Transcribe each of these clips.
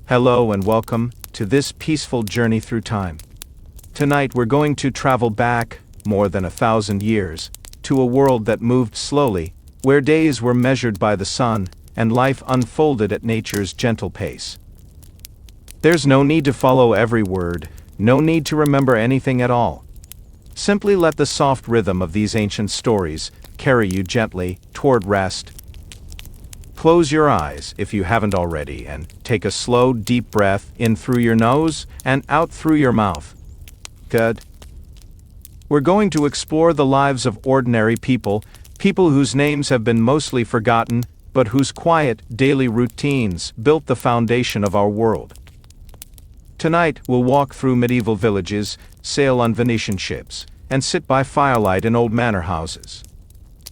Hello and welcome to this peaceful journey through time. Tonight we're going to travel back, more than 1,000 years, to a world that moved slowly, where days were measured by the sun, and life unfolded at nature's gentle pace. There's no need to follow every word, no need to remember anything at all. Simply let the soft rhythm of these ancient stories carry you gently toward rest. Close your eyes if you haven't already and take a slow, deep breath in through your nose and out through your mouth. Good. We're going to explore the lives of ordinary people, people whose names have been mostly forgotten, but whose quiet, daily routines built the foundation of our world. Tonight, we'll walk through medieval villages, sail on Venetian ships, and sit by firelight in old manor houses.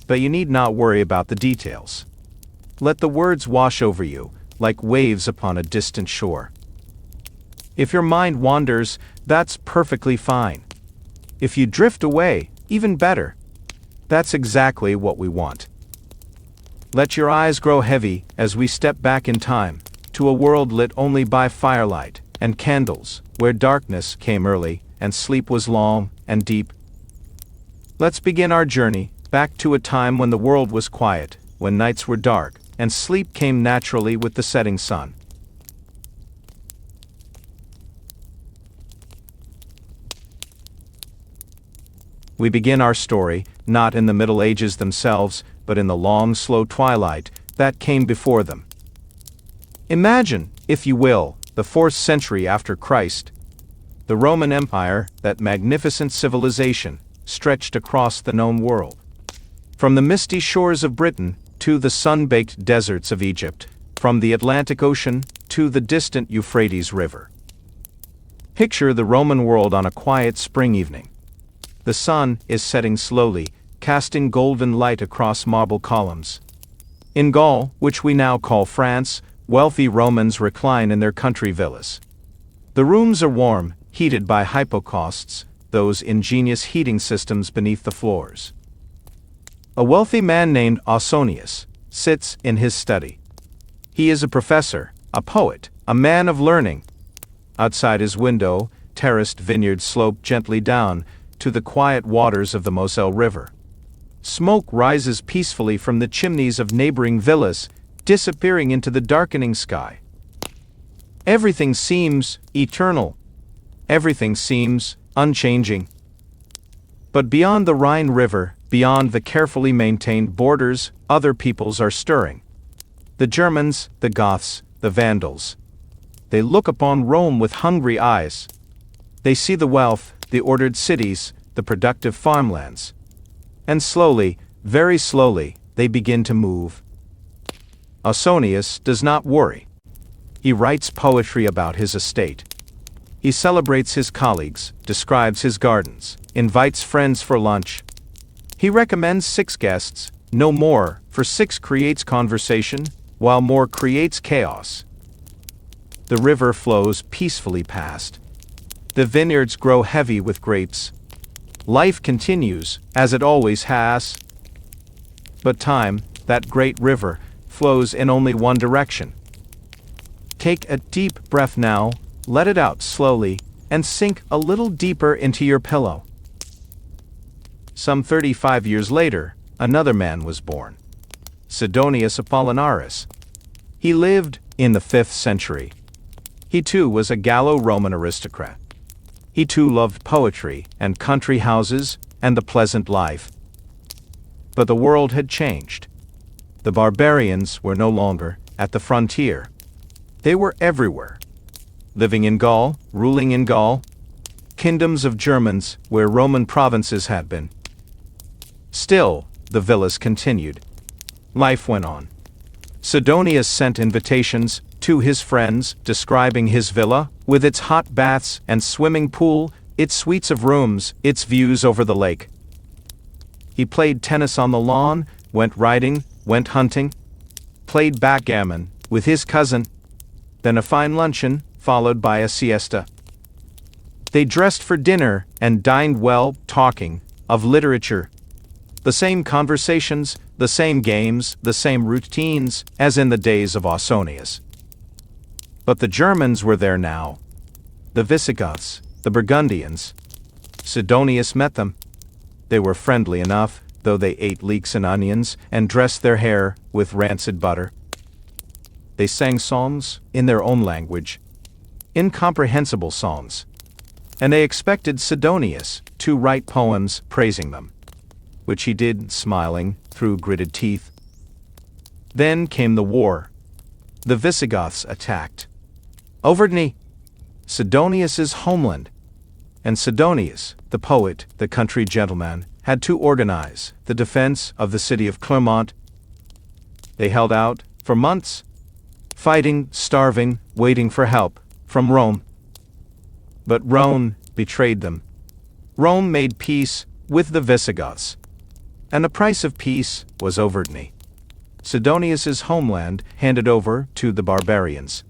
But you need not worry about the details. Let the words wash over you, like waves upon a distant shore. If your mind wanders, that's perfectly fine. If you drift away, even better. That's exactly what we want. Let your eyes grow heavy as we step back in time, to a world lit only by firelight and candles, where darkness came early and sleep was long and deep. Let's begin our journey back to a time when the world was quiet, when nights were dark, and sleep came naturally with the setting sun. We begin our story, not in the Middle Ages themselves, but in the long, slow twilight that came before them. Imagine, if you will, the 4th century after Christ. The Roman Empire, that magnificent civilization, stretched across the known world. From the misty shores of Britain to the sun-baked deserts of Egypt, from the Atlantic Ocean to the distant Euphrates River. Picture the Roman world on a quiet spring evening. The sun is setting slowly, casting golden light across marble columns. In Gaul, which we now call France, wealthy Romans recline in their country villas. The rooms are warm, heated by hypocausts, those ingenious heating systems beneath the floors. A wealthy man named Ausonius sits in his study. He is a professor, a poet, a man of learning. Outside his window, terraced vineyards slope gently down to the quiet waters of the Moselle River. Smoke rises peacefully from the chimneys of neighboring villas, disappearing into the darkening sky. Everything seems eternal. Everything seems unchanging. But beyond the Rhine River, beyond the carefully maintained borders, other peoples are stirring. The Germans, the Goths, the Vandals. They look upon Rome with hungry eyes. They see the wealth, the ordered cities, the productive farmlands. And slowly, very slowly, they begin to move. Ausonius does not worry. He writes poetry about his estate. He celebrates his colleagues, describes his gardens, invites friends for lunch. He recommends 6 guests, no more, for 6 creates conversation, while more creates chaos. The river flows peacefully past. The vineyards grow heavy with grapes. Life continues, as it always has. But time, that great river, flows in only one direction. Take a deep breath now, let it out slowly, and sink a little deeper into your pillow. Some 35 years later, another man was born. Sidonius Apollinaris. He lived in the 5th century. He too was a Gallo-Roman aristocrat. He too loved poetry and country houses and the pleasant life. But the world had changed. The barbarians were no longer at the frontier. They were everywhere. Living in Gaul, ruling in Gaul, kingdoms of Germans where Roman provinces had been. Still, the villas continued. Life went on. Sidonius sent invitations to his friends, describing his villa, with its hot baths and swimming pool, its suites of rooms, its views over the lake. He played tennis on the lawn, went riding, went hunting, played backgammon with his cousin, then a fine luncheon, followed by a siesta. They dressed for dinner and dined well, talking of literature. The same conversations, the same games, the same routines, as in the days of Ausonius. But the Germans were there now. The Visigoths, the Burgundians. Sidonius met them. They were friendly enough, though they ate leeks and onions and dressed their hair with rancid butter. They sang songs in their own language, incomprehensible songs, and they expected Sidonius to write poems praising them, which he did, smiling through gritted teeth. Then came the war. The Visigoths attacked Auvergne, Sidonius's homeland, and Sidonius, the poet, the country gentleman, had to organize the defense of the city of Clermont. They held out for months, fighting, starving, waiting for help from Rome. But Rome betrayed them. Rome made peace with the Visigoths, and the price of peace was Auvergne, Sidonius's homeland, handed over to the barbarians.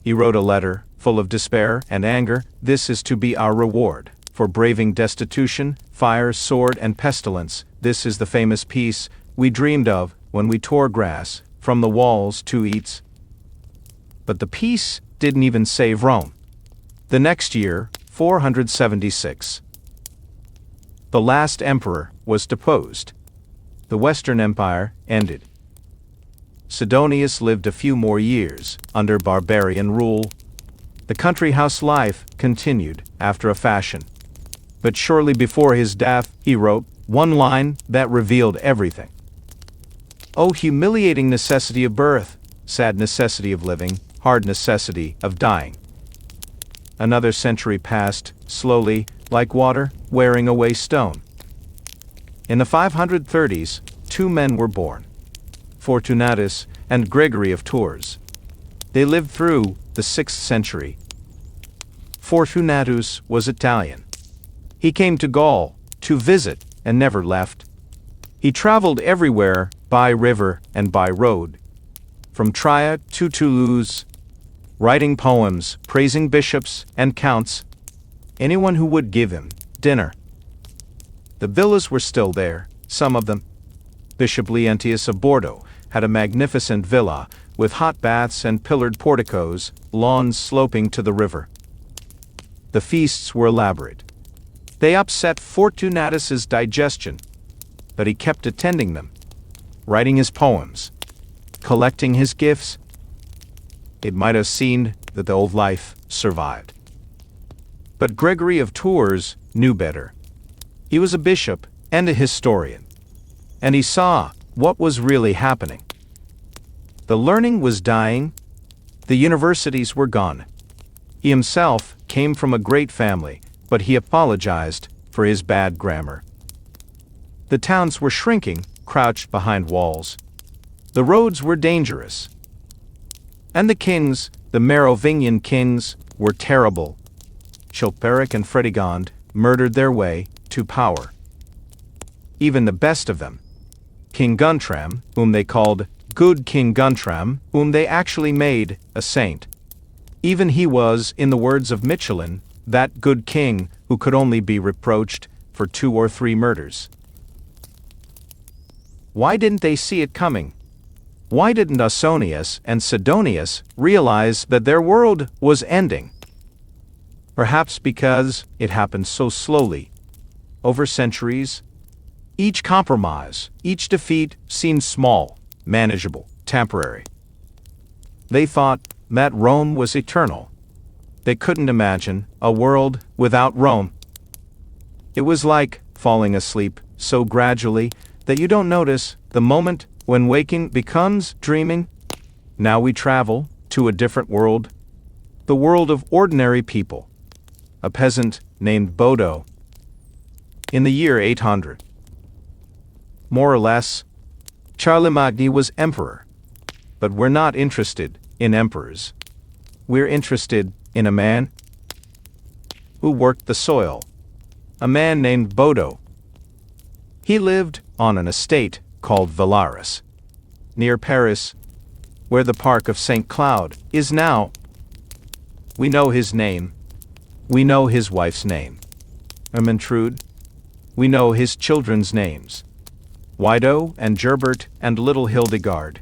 He wrote a letter full of despair and anger. This is to be our reward for braving destitution, fire, sword, and pestilence. This is the famous peace we dreamed of when we tore grass from the walls to eats. But the peace didn't even save Rome. The next year, 476, the last emperor was deposed. The Western Empire ended. Sidonius lived a few more years under barbarian rule. The country house life continued after a fashion. But shortly before his death, he wrote one line that revealed everything. "Oh, humiliating necessity of birth, sad necessity of living, hard necessity of dying." Another century passed, slowly, like water, wearing away stone. In the 530s, two men were born, Fortunatus and Gregory of Tours. They lived through the 6th century. Fortunatus was Italian. He came to Gaul to visit and never left. He traveled everywhere, by river and by road, from Trier to Toulouse, writing poems, praising bishops and counts, anyone who would give him dinner. The villas were still there, some of them. Bishop Leontius of Bordeaux had a magnificent villa with hot baths and pillared porticos, lawns sloping to the river. The feasts were elaborate. They upset Fortunatus's digestion, but he kept attending them, writing his poems, collecting his gifts. It might have seemed that the old life survived. But Gregory of Tours knew better. He was a bishop and a historian, and he saw what was really happening. The learning was dying. The universities were gone. He himself came from a great family, but he apologized for his bad grammar. The towns were shrinking, crouched behind walls. The roads were dangerous. And the kings, the Merovingian kings, were terrible. Chilperic and Fredegond murdered their way to power. Even the best of them, King Guntram, whom they called Good King Guntram, whom they actually made a saint. Even he was, in the words of Michelin, that good king who could only be reproached for 2 or 3 murders. Why didn't they see it coming? Why didn't Ausonius and Sidonius realize that their world was ending? Perhaps because it happened so slowly, over centuries. Each compromise, each defeat seemed small, manageable, temporary. They thought that Rome was eternal. They couldn't imagine a world without Rome. It was like falling asleep so gradually that you don't notice the moment when waking becomes dreaming. Now we travel to a different world, the world of ordinary people. A peasant named Bodo. In the year 800, more or less, Charlemagne was emperor. But we're not interested in emperors. We're interested in a man who worked the soil, a man named Bodo. He lived on an estate called Villaris, near Paris, where the Park of St. Cloud is now. We know his name. We know his wife's name, Ermentrude. We know his children's names, Wido and Gerbert and little Hildegard.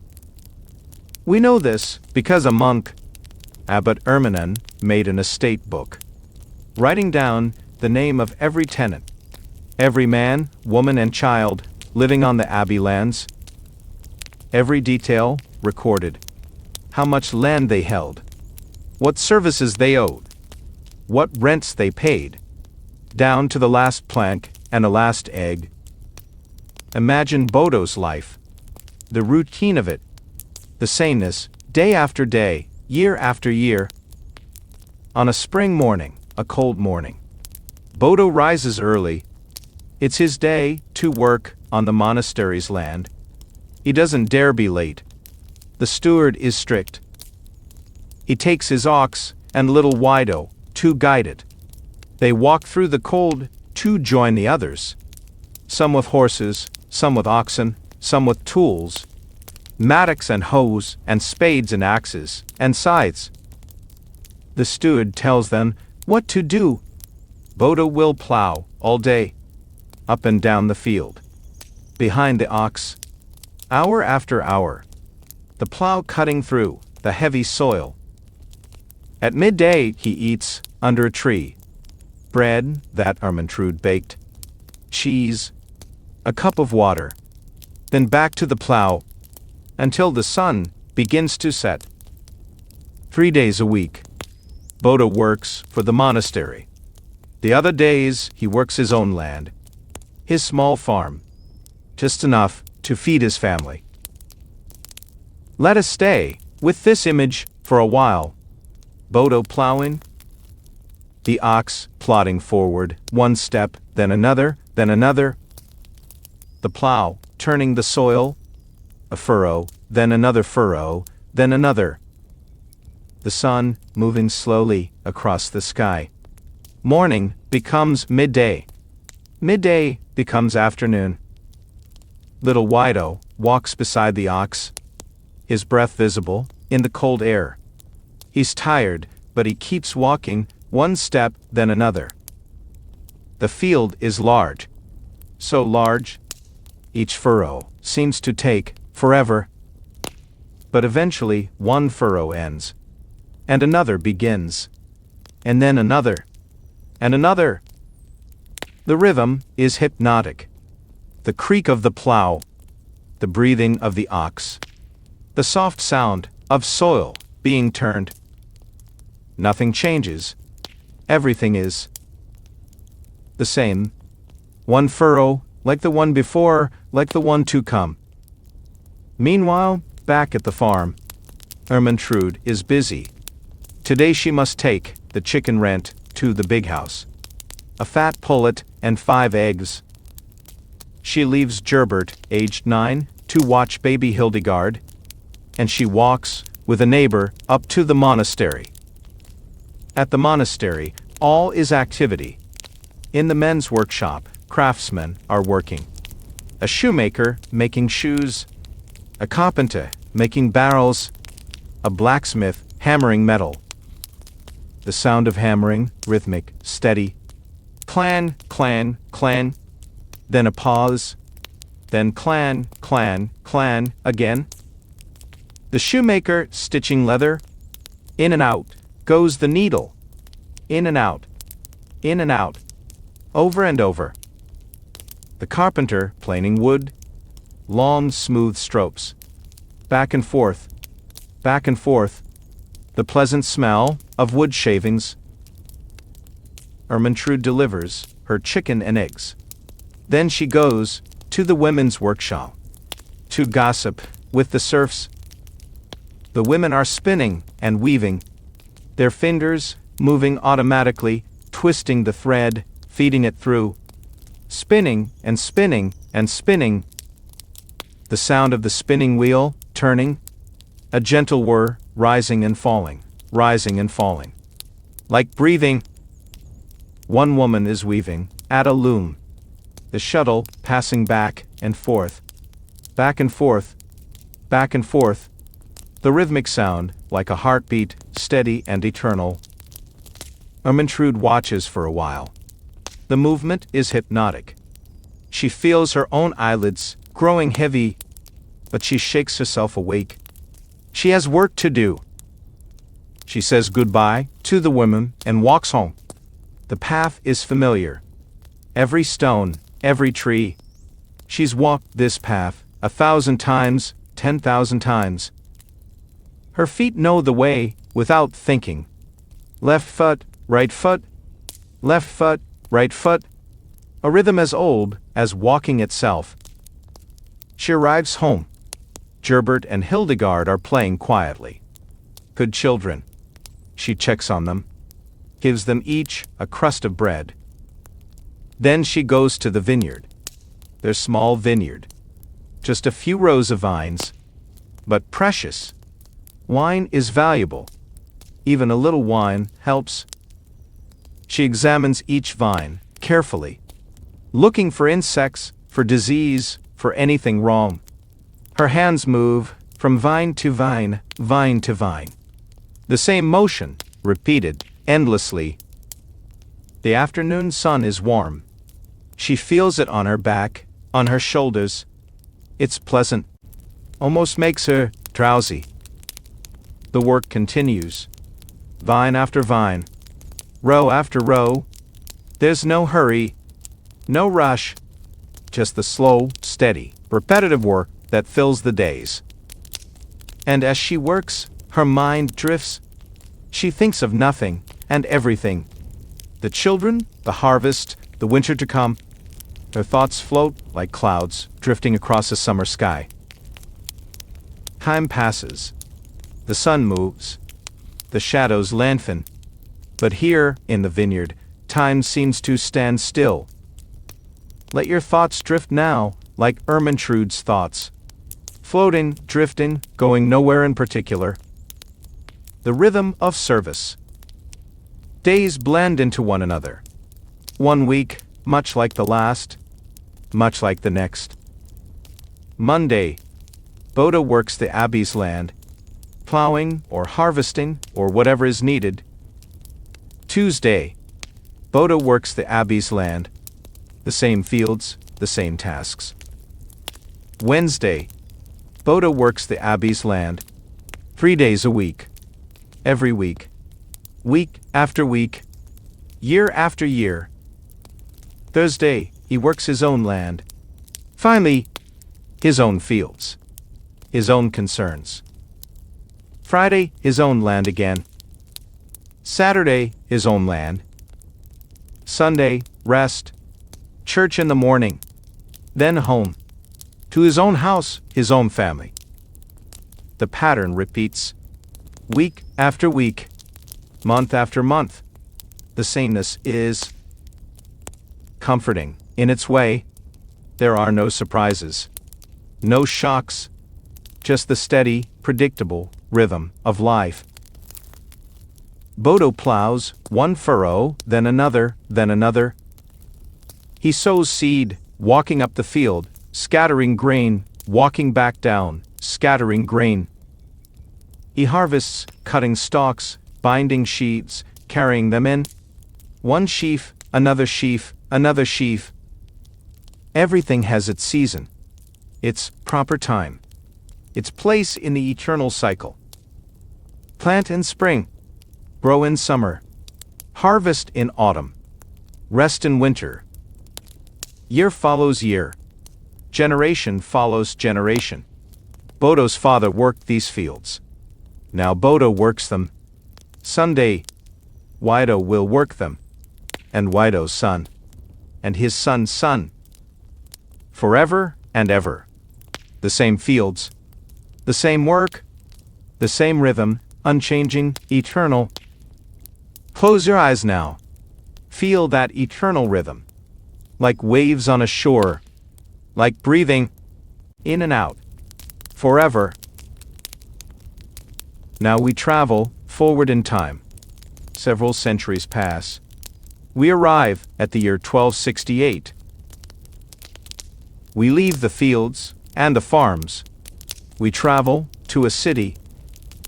We know this because a monk, Abbot Erminen made an estate book, writing down the name of every tenant, every man, woman, and child living on the abbey lands. Every detail recorded: how much land they held, what services they owed, what rents they paid, down to the last plank and the last egg. Imagine Bodo's life, the routine of it, the sameness, day after day, year after year. On a spring morning, a cold morning, Bodo rises early. It's his day to work on the monastery's land. He doesn't dare be late. The steward is strict. He takes his ox and little Wido to guide it. They walk through the cold to join the others, some with horses, some with oxen, some with tools, mattocks and hoes and spades and axes and scythes. The steward tells them what to do. Bodo will plow all day, up and down the field, behind the ox, hour after hour, the plow cutting through the heavy soil. At midday he eats under a tree, bread that Ermentrude baked, cheese, a cup of water, then back to the plow until the sun begins to set. 3 days a week, Bodo works for the monastery. The other days he works his own land, his small farm, just enough to feed his family. Let us stay with this image for a while. Bodo plowing, the ox plodding forward, one step, then another, the plow turning the soil, a furrow, then another furrow, then another. The sun moving slowly across the sky. Morning becomes midday. Midday becomes afternoon. Little Wido walks beside the ox, his breath visible in the cold air. He's tired, but he keeps walking, one step, then another. The field is large. So large, each furrow seems to take forever. But eventually one furrow ends, and another begins, and then another, and another. The rhythm is hypnotic. The creak of the plow, the breathing of the ox, the soft sound of soil being turned. Nothing changes. Everything is the same. One furrow, like the one before, like the one to come. Meanwhile, back at the farm, Ermentrude is busy. Today she must take the chicken rent to the big house. A fat pullet and 5 eggs. She leaves Gerbert, aged 9, to watch baby Hildegard, and she walks with a neighbor up to the monastery. At the monastery, all is activity. In the men's workshop, craftsmen are working. A shoemaker making shoes, a carpenter making barrels, a blacksmith hammering metal. The sound of hammering, rhythmic, steady. Clan, clan, clan. Then a pause. Then clan, clan, clan again. The shoemaker stitching leather. In and out goes the needle. In and out. In and out. Over and over. The carpenter planing wood. Long, smooth strokes. Back and forth. Back and forth. The pleasant smell of wood shavings. Ermentrude delivers her chicken and eggs. Then she goes to the women's workshop to gossip with the serfs. The women are spinning and weaving, their fingers moving automatically, twisting the thread, feeding it through, spinning and spinning and spinning. The sound of the spinning wheel turning, a gentle whir, rising and falling, like breathing. One woman is weaving at a loom, the shuttle passing back and forth, back and forth, back and forth. The rhythmic sound, like a heartbeat, steady and eternal. Ermentrude watches for a while. The movement is hypnotic. She feels her own eyelids growing heavy, but she shakes herself awake. She has work to do. She says goodbye to the woman and walks home. The path is familiar. Every stone, every tree. She's walked this path 1,000 times, 10,000 times. Her feet know the way without thinking. Left foot, right foot, left foot, right foot. A rhythm as old as walking itself. She arrives home. Gerbert and Hildegard are playing quietly. Good children. She checks on them, gives them each a crust of bread. Then she goes to the vineyard. Their small vineyard. Just a few rows of vines, but precious. Wine is valuable. Even a little wine helps. She examines each vine carefully, looking for insects, for disease, for anything wrong. Her hands move from vine to vine, vine to vine. The same motion, repeated endlessly. The afternoon sun is warm. She feels it on her back, on her shoulders. It's pleasant, almost makes her drowsy. The work continues. Vine after vine, row after row. There's no hurry, no rush, just the slow, steady, repetitive work that fills the days. And as she works, her mind drifts. She thinks of nothing and everything. The children, the harvest, the winter to come. Her thoughts float like clouds drifting across a summer sky. Time passes. The sun moves. The shadows lengthen. But here, in the vineyard, time seems to stand still. Let your thoughts drift now, like Ermentrude's thoughts. Floating, drifting, going nowhere in particular. The rhythm of service. Days blend into one another. One week, much like the last, much like the next. Monday, Bodo works the abbey's land, plowing or harvesting or whatever is needed. Tuesday, Bodo works the abbey's land, the same fields, the same tasks. Wednesday, Bodo works the abbey's land, 3 days a week, every week, week after week, year after year. Thursday, he works his own land. Finally, his own fields, his own concerns. Friday, his own land again. Saturday, his own land. Sunday, rest. Church in the morning. Then home. To his own house, his own family. The pattern repeats. Week after week. Month after month. The sameness is comforting in its way. There are no surprises. No shocks. Just the steady, predictable rhythm of life. Bodo plows, one furrow, then another, then another. He sows seed, walking up the field, scattering grain, walking back down, scattering grain. He harvests, cutting stalks, binding sheaves, carrying them in. One sheaf, another sheaf, another sheaf. Everything has its season, its proper time, its place in the eternal cycle. Plant in spring, grow in summer, harvest in autumn, rest in winter. Year follows year, generation follows generation. Bodo's father worked these fields. Now Bodo works them. Someday, Wido will work them, and Wido's son, and his son's son. Forever and ever. The same fields, the same work, the same rhythm, unchanging, eternal. Close your eyes now. Feel that eternal rhythm. Like waves on a shore. Like breathing in and out. Forever. Now we travel forward in time. Several centuries pass. We arrive at the year 1268. We leave the fields and the farms. We travel to a city,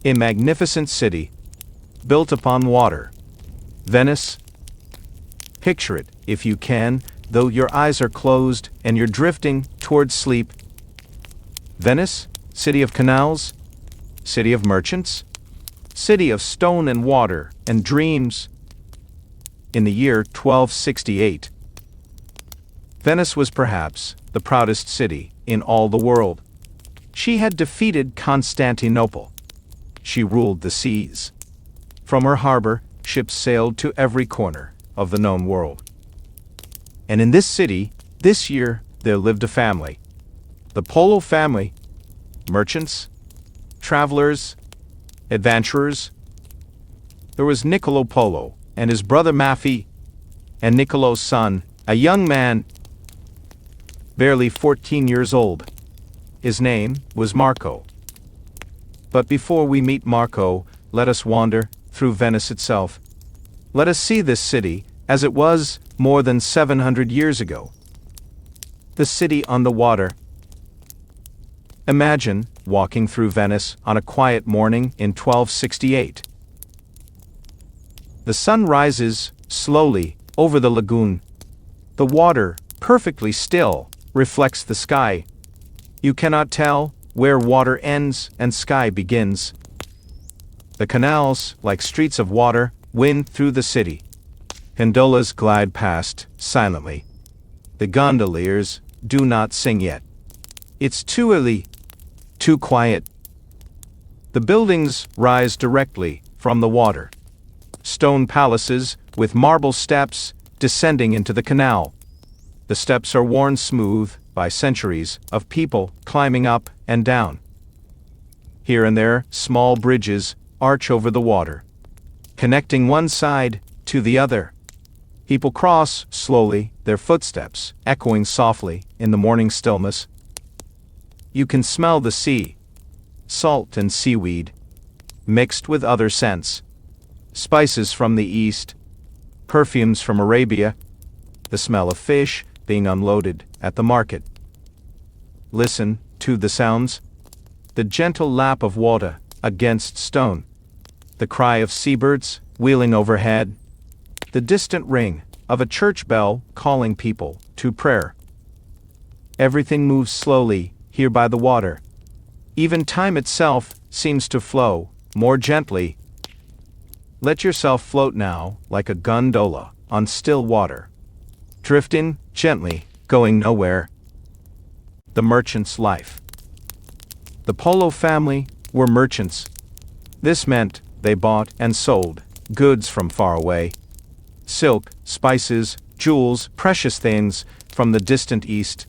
a magnificent city, built upon water. Venice. Picture it, if you can, though your eyes are closed and you're drifting towards sleep. Venice, city of canals, city of merchants, city of stone and water and dreams. In the year 1268, Venice was perhaps the proudest city in all the world. She had defeated Constantinople. She ruled the seas. From her harbor, ships sailed to every corner of the known world. And in this city, this year, there lived a family. The Polo family. Merchants, travelers, adventurers. There was Niccolo Polo and his brother Maffei, and Niccolo's son, a young man, barely 14 years old. His name was Marco. But before we meet Marco, let us wander through Venice itself. Let us see this city as it was more than 700 years ago. The city on the water. Imagine walking through Venice on a quiet morning in 1268. The sun rises slowly over the lagoon. The water, perfectly still, reflects the sky. You cannot tell where water ends and sky begins. The canals, like streets of water, wind through the city. Gondolas glide past silently. The gondoliers do not sing yet. It's too early, too quiet. The buildings rise directly from the water. Stone palaces with marble steps descending into the canal. The steps are worn smooth by centuries of people climbing up and down. Here and there, small bridges arch over the water, connecting one side to the other. People cross slowly, their footsteps echoing softly in the morning stillness. You can smell the sea, salt and seaweed, mixed with other scents, spices from the east, perfumes from Arabia, the smell of fish being unloaded at the market. Listen to the sounds, the gentle lap of water against stone, the cry of seabirds wheeling overhead, the distant ring of a church bell calling people to prayer. Everything moves slowly here by the water. Even time itself seems to flow more gently. Let yourself float now like a gondola on still water, drifting gently, going nowhere. The merchant's life. The Polo family were merchants. This meant they bought and sold goods from far away. Silk, spices, jewels, precious things from the distant east.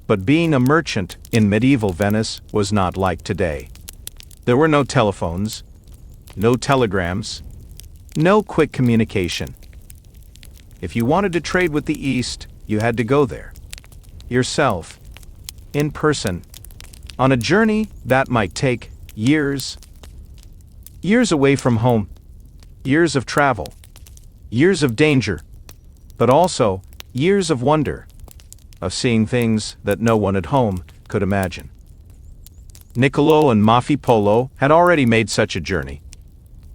But being a merchant in medieval Venice was not like today. There were no telephones, no telegrams, no quick communication. If you wanted to trade with the East, you had to go there, yourself, in person, on a journey that might take years. Years away from home, years of travel, years of danger, but also years of wonder, of seeing things that no one at home could imagine. Niccolo and Maffei Polo had already made such a journey.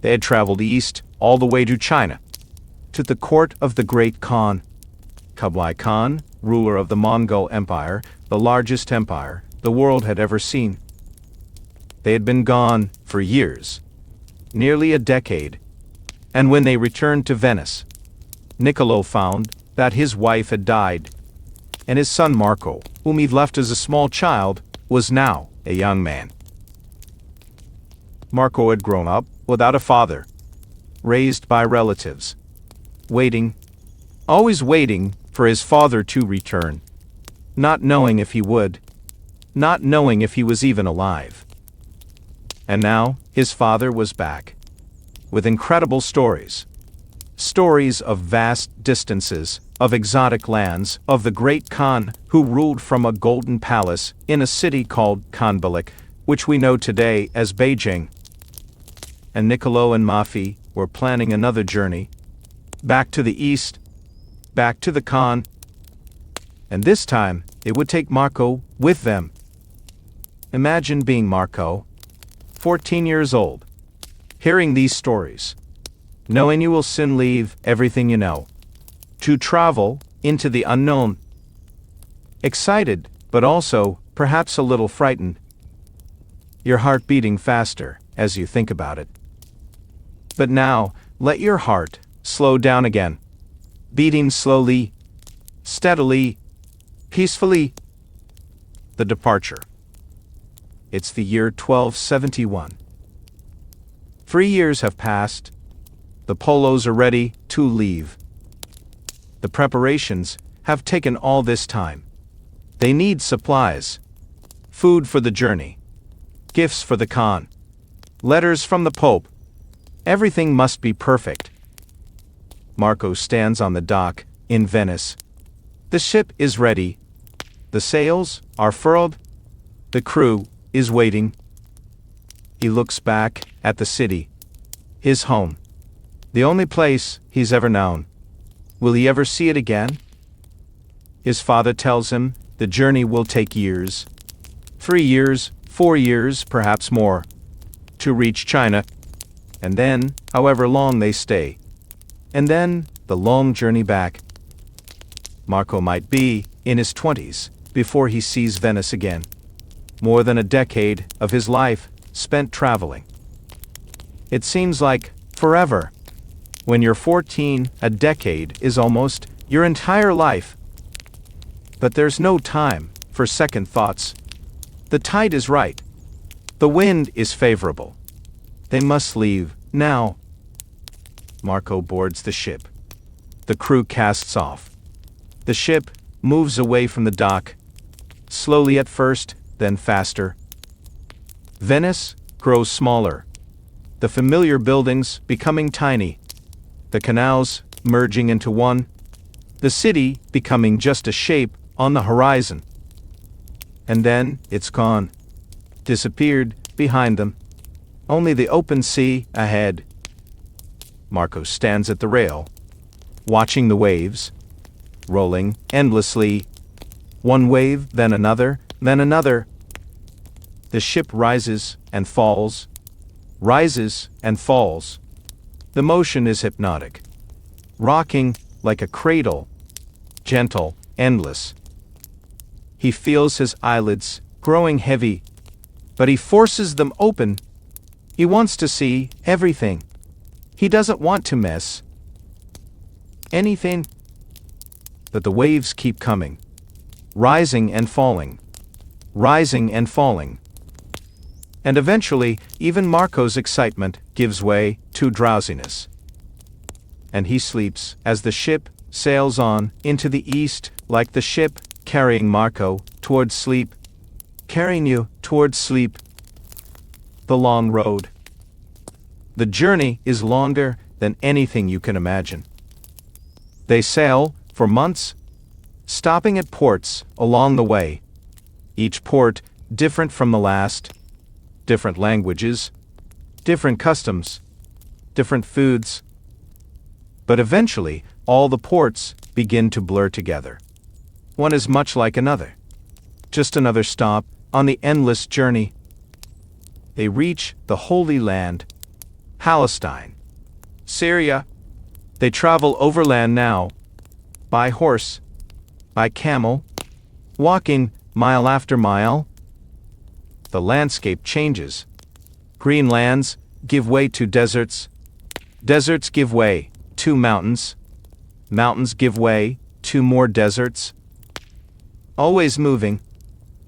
They had traveled east all the way to China, to the court of the great Khan, Kublai Khan, ruler of the Mongol Empire, the largest empire the world had ever seen. They had been gone for years, nearly a decade, and when they returned to Venice, Niccolo found that his wife had died, and his son Marco, whom he'd left as a small child, was now a young man. Marco had grown up without a father, raised by relatives, waiting, always waiting for his father to return, not knowing if he would, not knowing if he was even alive. And now his father was back, with incredible stories. Stories of vast distances, of exotic lands, of the great Khan who ruled from a golden palace in a city called Khanbalik, which we know today as Beijing. And Niccolo and Maffei were planning another journey, back to the east, back to the Khan. And this time, it would take Marco with them. Imagine being Marco, 14 years old, hearing these stories, knowing you will soon leave everything you know, to travel into the unknown. Excited, but also, perhaps a little frightened. Your heart beating faster as you think about it. But now, let your heart slow down again, beating slowly, steadily, peacefully. The departure. It's the year 1271. 3 years have passed. The polos are ready to leave. The preparations have taken all this time. They need supplies, food for the journey, gifts for the Khan, letters from the Pope. Everything must be perfect. Marco stands on the dock in Venice. The ship is ready. The sails are furled. The crew is waiting. He looks back at the city, his home, the only place he's ever known. Will he ever see it again? His father tells him the journey will take years. 3 years, 4 years, perhaps more, to reach China. And then, however long they stay. And then, the long journey back. Marco might be in his 20s before he sees Venice again. More than a decade of his life spent traveling. It seems like forever. When you're 14, a decade is almost your entire life. But there's no time for second thoughts. The tide is right. The wind is favorable. They must leave now. Marco boards the ship. The crew casts off. The ship moves away from the dock, slowly at first, then faster. Venice grows smaller. The familiar buildings becoming tiny. The canals merging into one. The city becoming just a shape on the horizon. And then it's gone. Disappeared behind them. Only the open sea ahead. Marco stands at the rail, watching the waves, rolling endlessly. One wave, then another, then another. The ship rises and falls, rises and falls. The motion is hypnotic, rocking like a cradle, gentle, endless. He feels his eyelids growing heavy, but he forces them open. He wants to see everything. He doesn't want to miss anything. But the waves keep coming, rising and falling, rising and falling. And eventually, even Marco's excitement gives way to drowsiness. And he sleeps as the ship sails on into the east, like the ship carrying Marco towards sleep, carrying you towards sleep. The long road. The journey is longer than anything you can imagine. They sail for months, stopping at ports along the way. Each port different from the last. Different languages, different customs, different foods. But eventually, all the ports begin to blur together. One is much like another. Just another stop on the endless journey. They reach the Holy Land, Palestine, Syria. They travel overland now, by horse, by camel, walking mile after mile. The landscape changes. Green lands give way to deserts. Deserts give way to mountains. Mountains give way to more deserts. Always moving,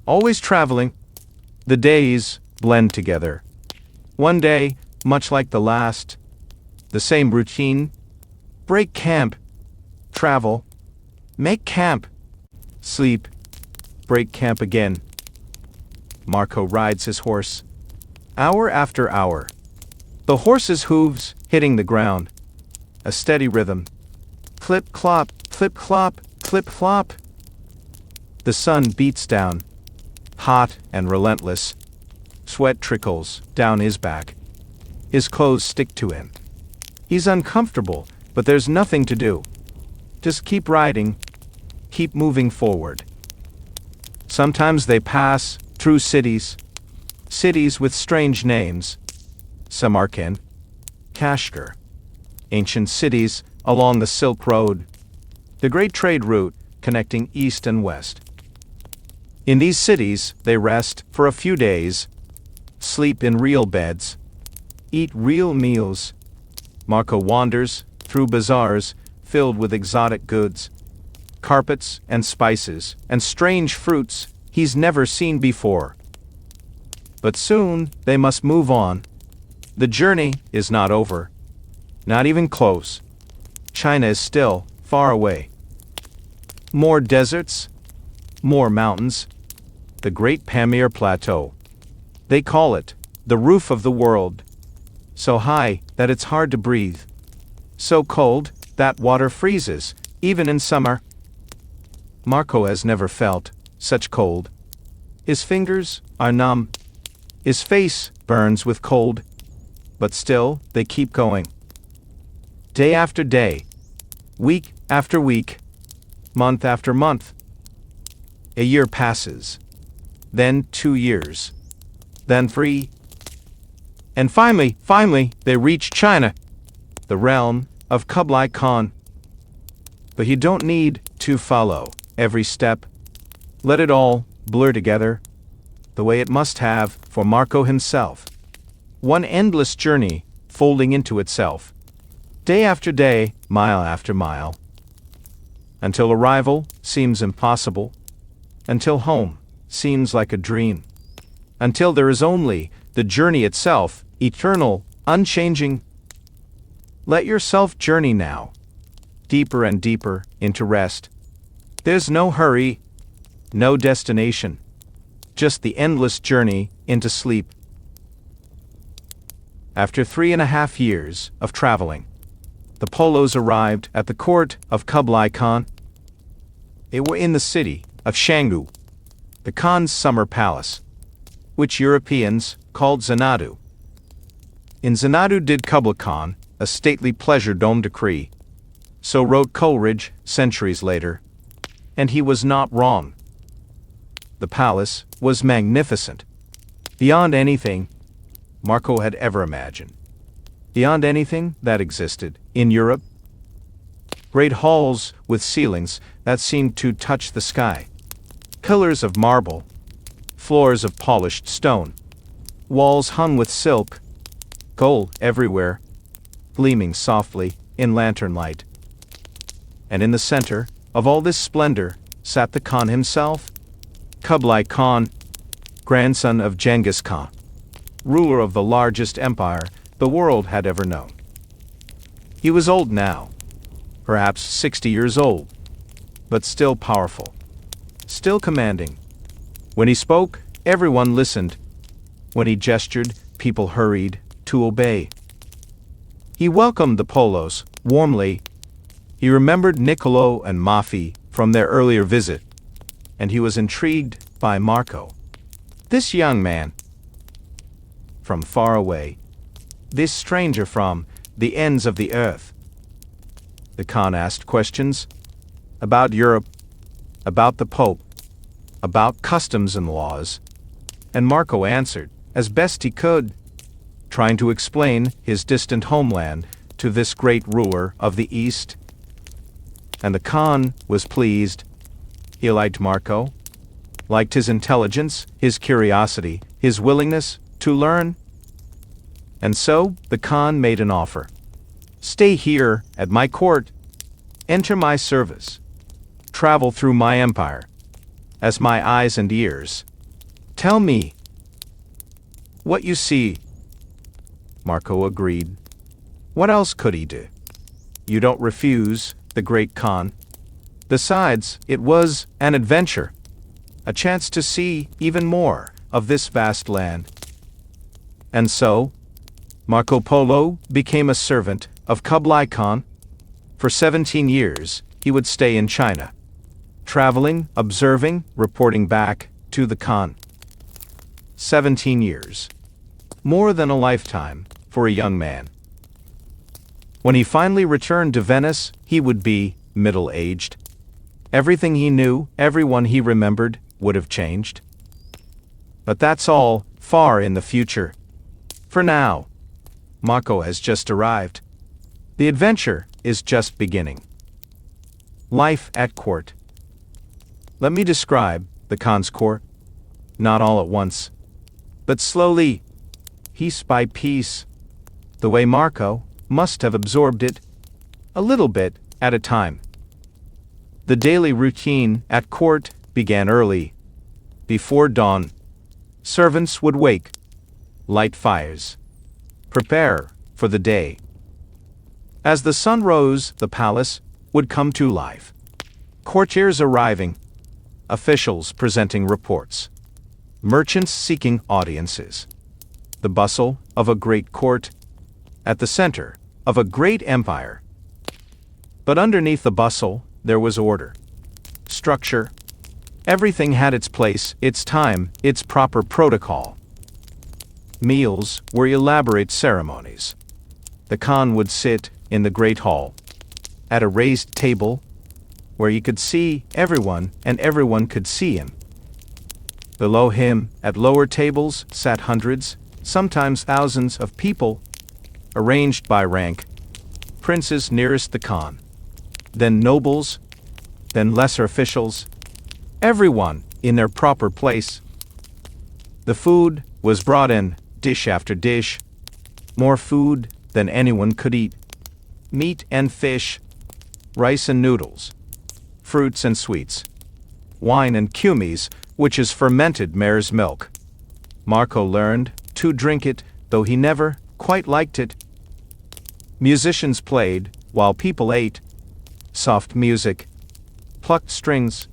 always traveling. The days blend together. One day, much like the last. The same routine. Break camp. Travel. Make camp. Sleep. Break camp again. Marco rides his horse. Hour after hour. The horse's hooves hitting the ground. A steady rhythm. Clip-clop, clip-clop, clip-clop. The sun beats down. Hot and relentless. Sweat trickles down his back. His clothes stick to him. He's uncomfortable, but there's nothing to do. Just keep riding. Keep moving forward. Sometimes they pass through cities. Cities with strange names. Samarkand, Kashgar. Ancient cities along the Silk Road. The great trade route connecting east and west. In these cities, they rest for a few days. Sleep in real beds. eat real meals. Marco wanders through bazaars filled with exotic goods, carpets and spices and strange fruits he's never seen before. But soon they must move on. The journey is not over. Not even close. China is still far away. More deserts, more mountains, the Great Pamir Plateau. They call it the roof of the world. So high that it's hard to breathe. So cold that water freezes, even in summer. Marco has never felt such cold. His fingers are numb. His face burns with cold. But still, they keep going. Day after day, week after week, month after month. A year passes. Then 2 years. Then 3. And finally, they reach China, the realm of Kublai Khan. But you don't need to follow every step. Let it all blur together, the way it must have for Marco himself. One endless journey folding into itself, day after day, mile after mile. Until arrival seems impossible, until home seems like a dream, until there is only the journey itself, eternal, unchanging. Let yourself journey now, deeper and deeper into rest. There's no hurry, no destination, just the endless journey into sleep. After 3.5 years of traveling, the Polos arrived at the court of Kublai Khan. They were in the city of Shanggu, the Khan's summer palace, which Europeans called Xanadu. In Xanadu did Kublai Khan a stately pleasure dome decree. So wrote Coleridge centuries later, and he was not wrong. The palace was magnificent, beyond anything Marco had ever imagined, beyond anything that existed in Europe. Great halls with ceilings that seemed to touch the sky, pillars of marble, floors of polished stone, walls hung with silk, gold everywhere, gleaming softly in lantern light. And in the center of all this splendor sat the Khan himself, Kublai Khan, grandson of Genghis Khan, ruler of the largest empire the world had ever known. He was old now, perhaps 60 years old, but still powerful, still commanding. When he spoke, everyone listened. When he gestured, people hurried to obey. He welcomed the Polos warmly. He remembered Niccolo and Mafi from their earlier visit, and he was intrigued by Marco. This young man from far away, this stranger from the ends of the earth. The Khan asked questions about Europe, about the Pope, about customs and laws, and Marco answered as best he could, trying to explain his distant homeland to this great ruler of the East. And the Khan was pleased. He liked Marco, liked his intelligence, his curiosity, his willingness to learn. And so the Khan made an offer. Stay here at my court, enter my service, travel through my empire, as my eyes and ears. Tell me what you see. Marco agreed. What else could he do? You don't refuse, the great Khan. Besides, it was an adventure, a chance to see even more of this vast land. And so, Marco Polo became a servant of Kublai Khan. For 17 years, he would stay in China, traveling, observing, reporting back to the Khan. 17 years. More than a lifetime for a young man. When he finally returned to Venice, he would be middle-aged. Everything he knew, everyone he remembered, would have changed. But that's all far in the future. For now, Marco has just arrived. The adventure is just beginning. Life at court. Let me describe the Khan's court. Not all at once, but slowly, piece by piece, the way Marco must have absorbed it, a little bit at a time. The daily routine at court began early. Before dawn, servants would wake, light fires, prepare for the day. As the sun rose, the palace would come to life. Courtiers arriving, officials presenting reports, merchants seeking audiences. The bustle of a great court at the center of a great empire. But underneath the bustle, there was order, structure. Everything had its place, its time, its proper protocol. Meals were elaborate ceremonies. The Khan would sit in the great hall, at a raised table, where he could see everyone and everyone could see him. Below him, at lower tables, sat hundreds, sometimes thousands of people, arranged by rank. Princes nearest the Khan, then nobles, then lesser officials, everyone in their proper place. The food was brought in, dish after dish, more food than anyone could eat. Meat and fish, rice and noodles, fruits and sweets, wine and kumis, which is fermented mare's milk. Marco learned to drink it, though he never quite liked it. Musicians played while people ate. Soft music, plucked strings,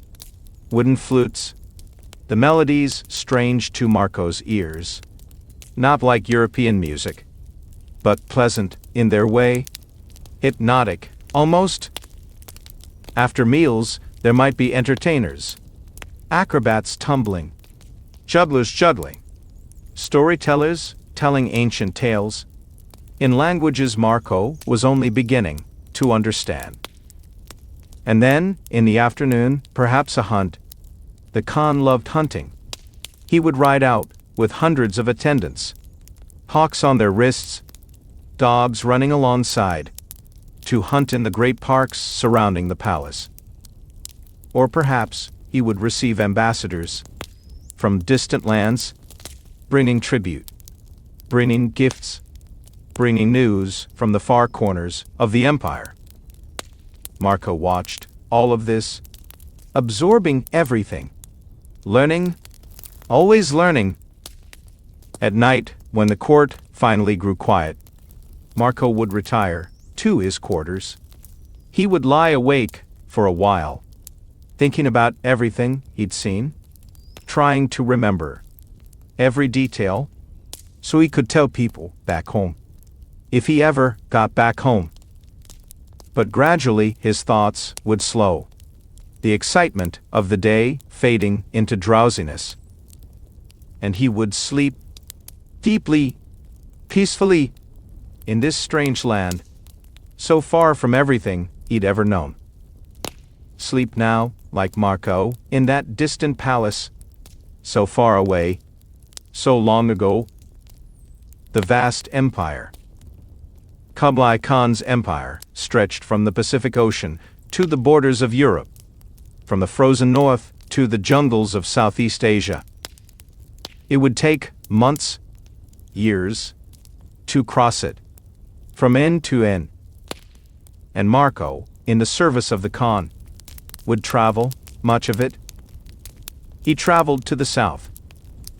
wooden flutes, the melodies strange to Marco's ears. Not like European music, but pleasant in their way, hypnotic, almost. After meals, there might be entertainers, acrobats tumbling, jugglers juggling, storytellers telling ancient tales, in languages Marco was only beginning to understand. And then, in the afternoon, perhaps a hunt. The Khan loved hunting. He would ride out with hundreds of attendants, hawks on their wrists, dogs running alongside, to hunt in the great parks surrounding the palace. Or perhaps he would receive ambassadors from distant lands, bringing tribute, bringing gifts, bringing news from the far corners of the empire. Marco watched all of this, absorbing everything, learning, always learning. At night, when the court finally grew quiet, Marco would retire to his quarters. He would lie awake for a while, thinking about everything he'd seen, trying to remember every detail, so he could tell people back home, if he ever got back home. But gradually his thoughts would slow, the excitement of the day fading into drowsiness. And he would sleep deeply, peacefully, in this strange land, so far from everything he'd ever known. Sleep now, like Marco, in that distant palace, so far away, so long ago. The vast empire. Kublai Khan's empire stretched from the Pacific Ocean to the borders of Europe, from the frozen north to the jungles of Southeast Asia. It would take months, years, to cross it, from end to end. And Marco, in the service of the Khan, would travel, much of it. He traveled to the south,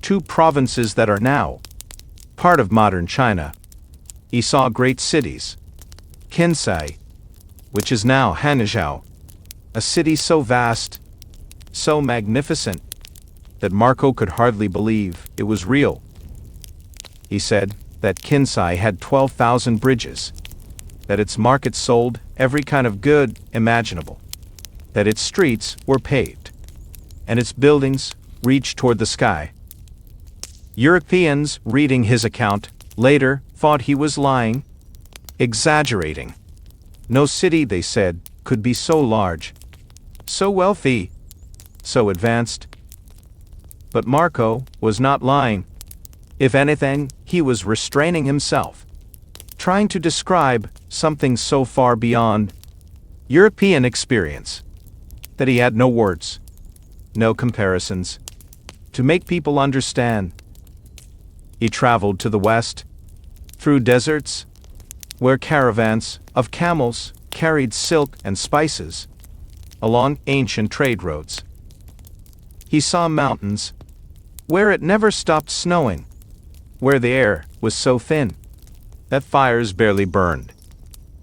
two provinces that are now part of modern China. He saw great cities, Kinsai, which is now Hangzhou, a city so vast, so magnificent, that Marco could hardly believe it was real. He said that Kinsai had 12,000 bridges, that its markets sold every kind of good imaginable, that its streets were paved, and its buildings reached toward the sky. Europeans, reading his account, later thought he was lying, exaggerating. No city, they said, could be so large, so wealthy, so advanced. But Marco was not lying. If anything, he was restraining himself, trying to describe something so far beyond European experience that he had no words, no comparisons, to make people understand. He traveled to the west, through deserts, where caravans of camels carried silk and spices along ancient trade roads. He saw mountains where it never stopped snowing, where the air was so thin that fires barely burned,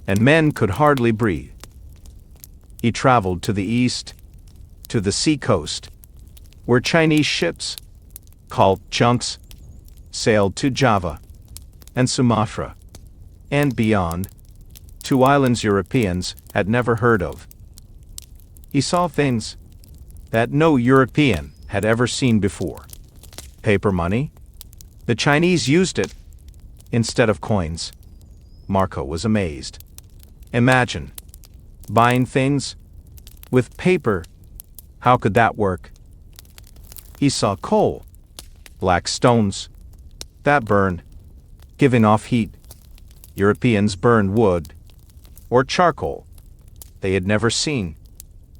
and men could hardly breathe. He traveled to the east, to the seacoast, where Chinese ships, called junks, sailed to Java and Sumatra, and beyond, to islands Europeans had never heard of. He saw things that no European had ever seen before. Paper money? The Chinese used it instead of coins. Marco was amazed. Imagine buying things with paper. How could that work? He saw coal, black stones that burned, giving off heat. Europeans burned wood or charcoal they had never seen.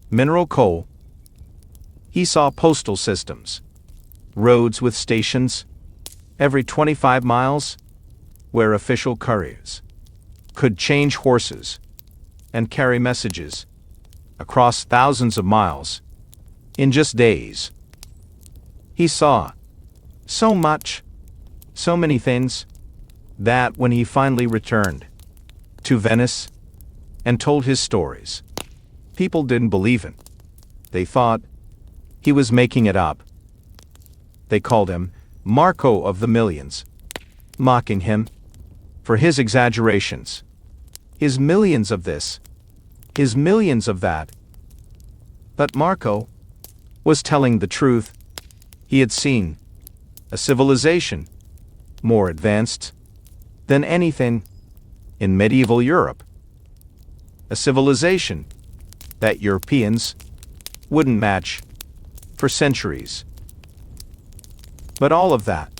Mineral coal. He saw postal systems, roads with stations every 25 miles, where official couriers could change horses and carry messages across thousands of miles in just days. He saw so much, so many things, that when he finally returned to Venice and told his stories, people didn't believe him. They thought he was making it up. They called him Marco of the Millions, mocking him for his exaggerations, his millions of this, his millions of that. But Marco was telling the truth. He had seen a civilization more advanced than anything in medieval Europe, a civilization that Europeans wouldn't match for centuries. But all of that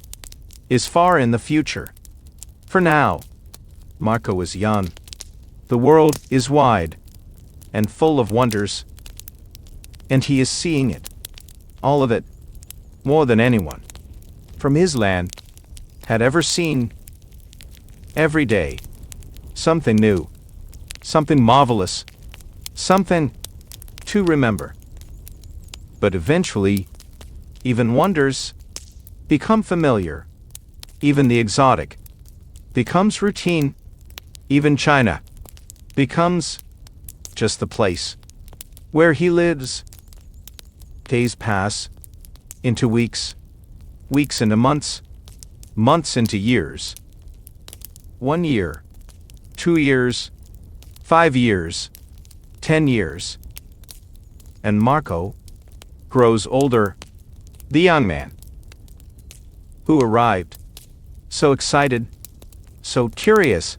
is far in the future. For now, Marco is young. The world is wide and full of wonders, and he is seeing it, all of it, more than anyone from his land had ever seen. Every day, something new, something marvelous, something to remember. But eventually, even wonders become familiar. Even the exotic becomes routine. Even China becomes just the place where he lives. Days pass into weeks, weeks into months, months into years. 1 year, 2 years, 5 years, 10 years. And Marco grows older. The young man who arrived, so excited, so curious,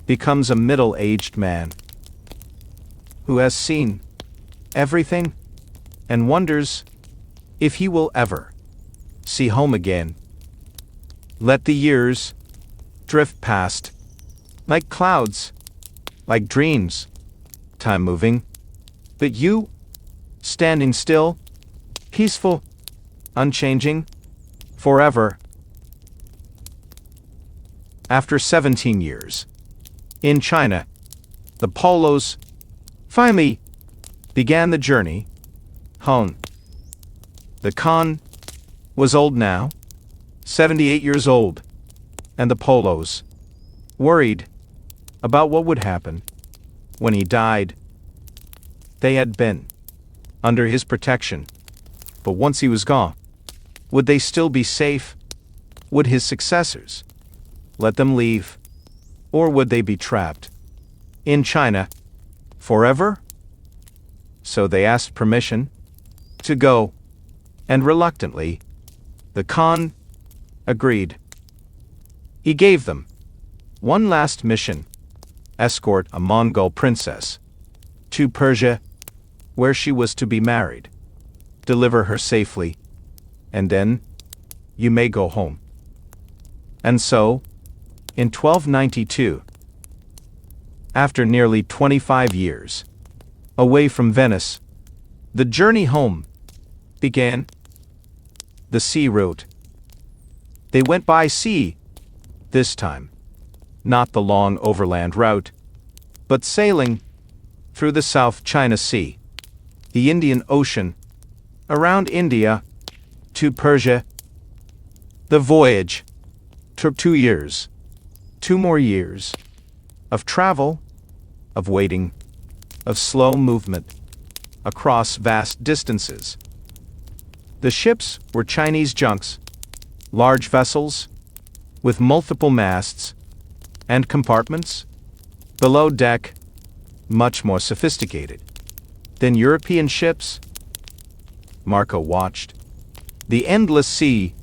becomes a middle-aged man who has seen everything and wonders if he will ever see home again. Let the years drift past like clouds, like dreams, time moving, but you standing still, peaceful, unchanging, forever. After 17 years in China, the Polos finally began the journey home. The Khan was old now, 78 years old, and the Polos worried about what would happen when he died. They had been under his protection, but once he was gone, would they still be safe? Would his successors let them leave? Or would they be trapped in China forever? So they asked permission to go, and reluctantly, the Khan agreed. He gave them one last mission: escort a Mongol princess to Persia, where she was to be married. Deliver her safely, and then you may go home. And so, in 1292, after nearly 25 years away from Venice, the journey home began. The sea route. They went by sea this time, not the long overland route, but sailing through the South China Sea, the Indian Ocean, around India, to Persia. The voyage took 2 years, 2 more years, of travel, of waiting, of slow movement, across vast distances. The ships were Chinese junks, large vessels, with multiple masts and compartments, below deck, much more sophisticated than European ships. Marco watched the endless sea,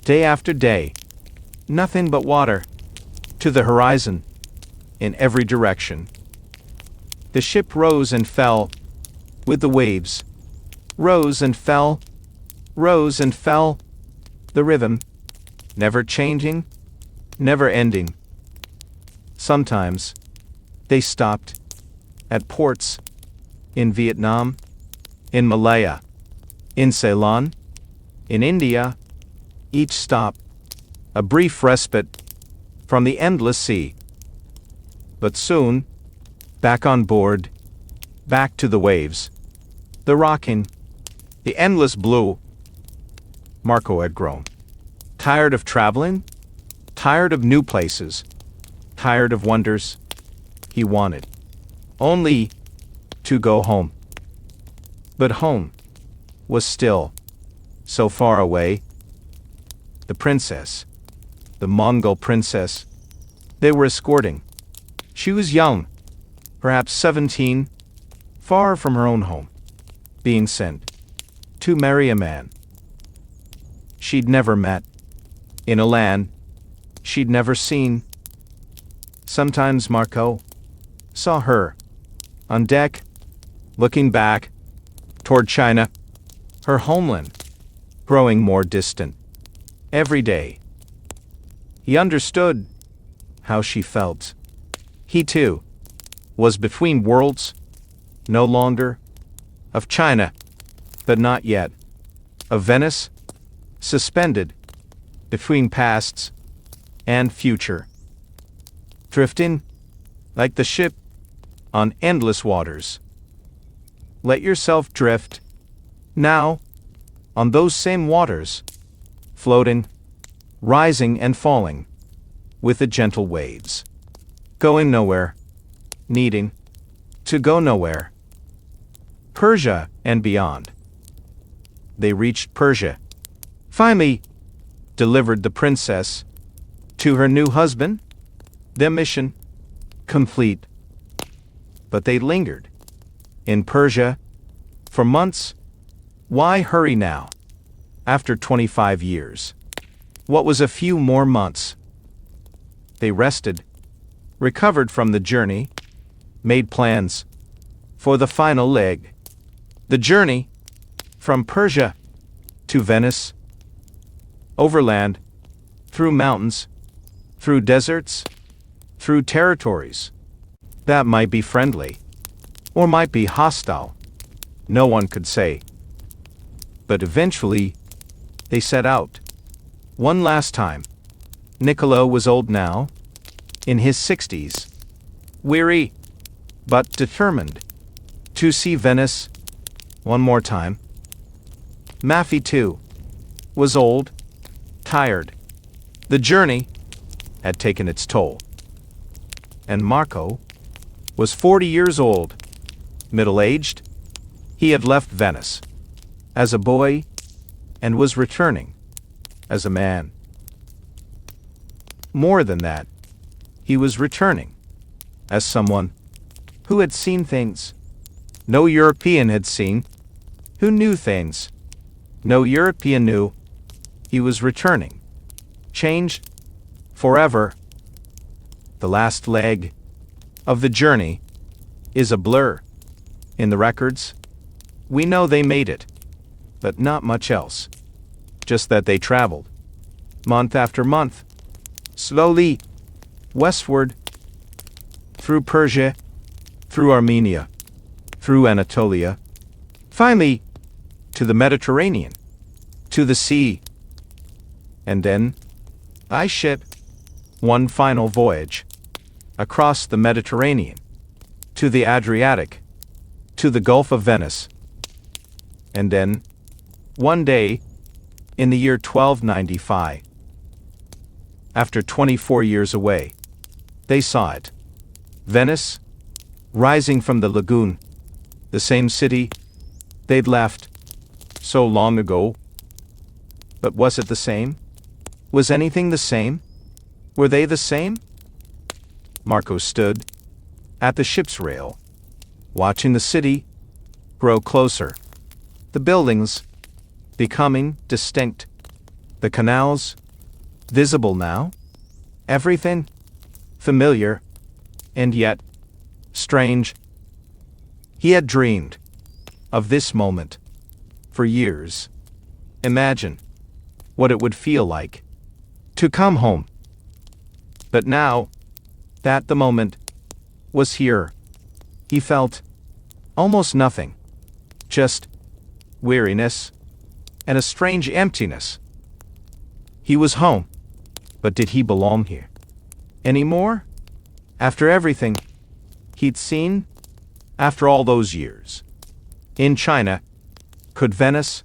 day after day, nothing but water, to the horizon, in every direction. The ship rose and fell with the waves, rose and fell, rose and fell, the rhythm, never changing, never ending. Sometimes they stopped at ports in Vietnam, in Malaya, in Ceylon, in India, each stop a brief respite from the endless sea. But soon, back on board, back to the waves, the rocking, the endless blue. Marco had grown tired of traveling, tired of new places, tired of wonders. He wanted only to go home. But home was still so far away. The princess, the Mongol princess, they were escorting. She was young, perhaps 17, far from her own home, being sent to marry a man she'd never met, in a land she'd never seen. Sometimes Marco saw her on deck, looking back toward China, her homeland, growing more distant every day. He understood how she felt. He too was between worlds, no longer of China, but not yet of Venice, suspended between pasts and future, drifting like the ship on endless waters. Let yourself drift now on those same waters, floating, rising and falling with the gentle waves, going nowhere, needing to go nowhere. Persia and beyond. They reached Persia, finally delivered the princess to her new husband, their mission complete. But they lingered in Persia for months. Why hurry now, after 25 years? What was a few more months? They rested, recovered from the journey, made plans for the final leg. The journey from Persia to Venice, overland, through mountains, through deserts, through territories that might be friendly or might be hostile. No one could say. But eventually, they set out. One last time. Niccolo was old now, in his 60s, weary, but determined to see Venice one more time. Maffei, too, was old, tired. The journey had taken its toll. And Marco was 40 years old, middle-aged. He had left Venice as a boy and was returning as a man. More than that, he was returning as someone who had seen things no European had seen, who knew things no European knew. He was returning, changed forever. The last leg of the journey is a blur. In the records, we know they made it, but not much else. Just that they traveled, month after month, slowly, westward, through Persia, through Armenia, through Anatolia, finally to the Mediterranean, to the sea, and then, by ship, one final voyage. across the Mediterranean, to the Adriatic, to the Gulf of Venice. And then, one day, in the year 1295, after 24 years away, they saw it. Venice, rising from the lagoon, the same city they'd left so long ago. But was it the same? Was anything the same? Were they the same? Marco stood at the ship's rail, watching the city grow closer, the buildings becoming distinct, the canals visible now, everything familiar and yet strange. He had dreamed of this moment for years. Imagine what it would feel like to come home. But now that the moment was here, he felt almost nothing, just weariness and a strange emptiness. He was home, but did he belong here anymore? After everything he'd seen, after all those years in China, could Venice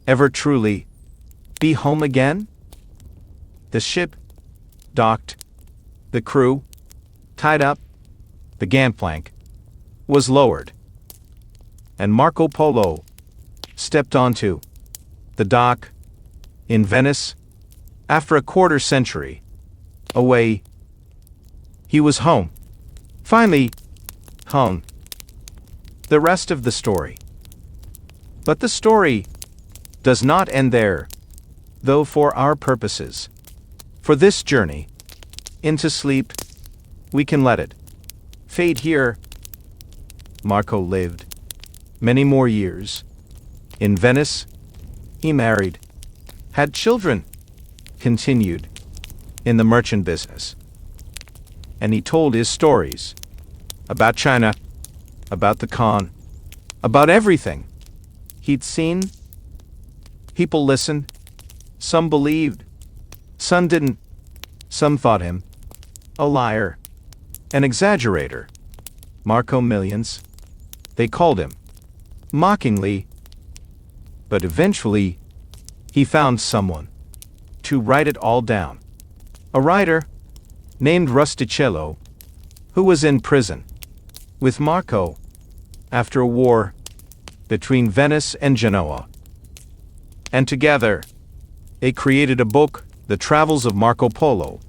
ever truly be home again? The ship docked, the crew tied up, the gangplank was lowered, and Marco Polo stepped onto the dock in Venice. After a quarter century away, he was home. Finally, home. The rest of the story. But the story does not end there, though for our purposes. For this journey into sleep, we can let it fade here. Marco lived many more years. In Venice, he married, had children, continued in the merchant business. And he told his stories about China, about the Khan, about everything he'd seen. People listened. Some believed. Some didn't. Some thought him a liar, an exaggerator. Marco Millions, they called him, mockingly. But eventually, he found someone to write it all down. A writer named Rustichello, who was in prison with Marco after a war between Venice and Genoa. And together, they created a book, The Travels of Marco Polo,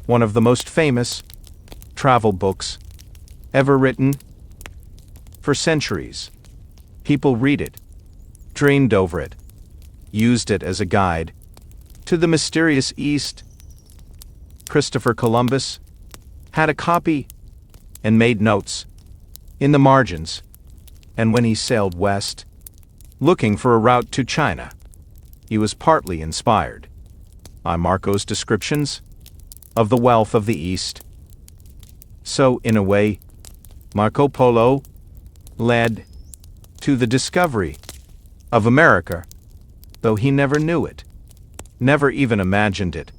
one of the most famous travel books ever written. For centuries, people read it, dreamed over it, used it as a guide to the mysterious East. Christopher Columbus had a copy and made notes in the margins, and when he sailed west, looking for a route to China, he was partly inspired by Marco's descriptions of the wealth of the East. So, in a way, Marco Polo led to the discovery of America, though he never knew it, never even imagined it.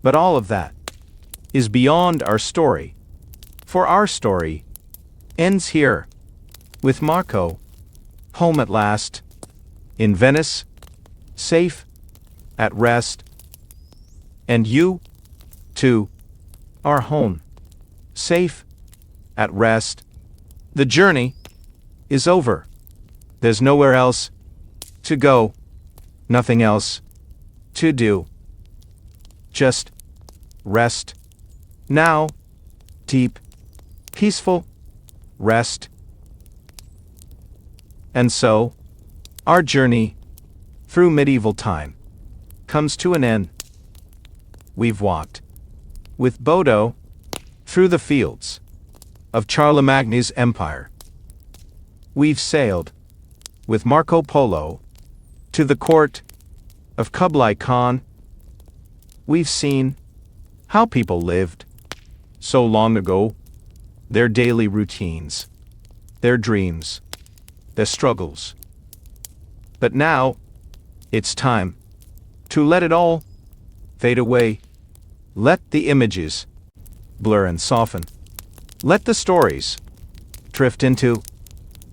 But all of that is beyond our story, for our story ends here, with Marco home at last, in Venice, safe, at rest, and you, too, are home, safe, at rest. The journey is over. There's nowhere else to go, nothing else to do. Just rest. Now, deep, peaceful rest. And so, our journey through medieval time comes to an end. We've walked with Bodo through the fields of Charlemagne's empire. We've sailed with Marco Polo to the court of Kublai Khan. We've seen how people lived so long ago, their daily routines, their dreams, their struggles. But now, it's time to let it all fade away. Let the images blur and soften. Let the stories drift into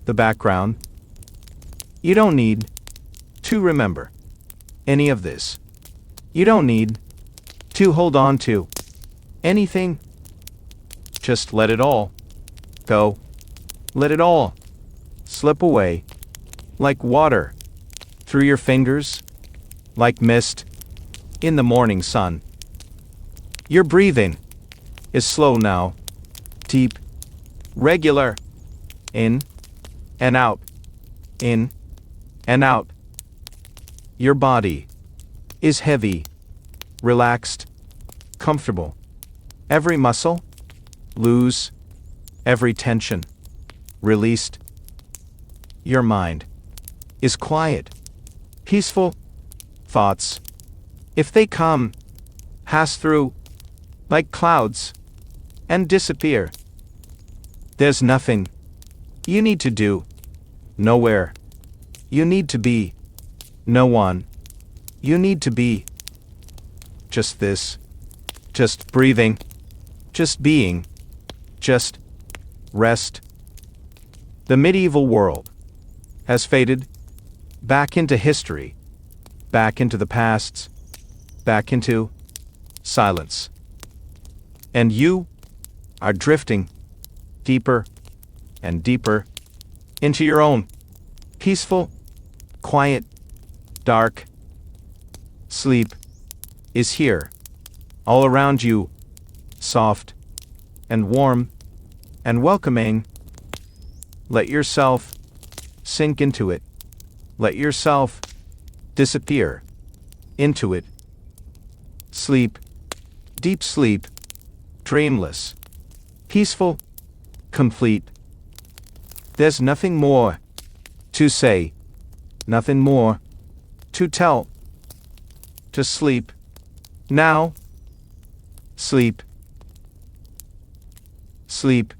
the background. You don't need to remember any of this. You don't need to hold on to anything. Just let it all go. Let it all slip away like water through your fingers, like mist in the morning sun. Your breathing is slow now, deep, regular, in and out, in and out. Your body is heavy, relaxed, comfortable. Every muscle loose, every tension released. Your mind is quiet, peaceful. Thoughts, if they come, pass through like clouds and disappear. There's nothing you need to do, nowhere you need to be, no one you need to be. Just this, just breathing, just being, just rest. The medieval world has faded back into history, back into the pasts, back into silence. And you are drifting deeper and deeper into your own peaceful, quiet, dark sleep is here, all around you, soft and warm and welcoming. Let yourself sink into it. Let yourself disappear into it. Sleep, deep sleep, dreamless, peaceful, complete. There's nothing more to say, nothing more to tell. To sleep now. Sleep. Sleep.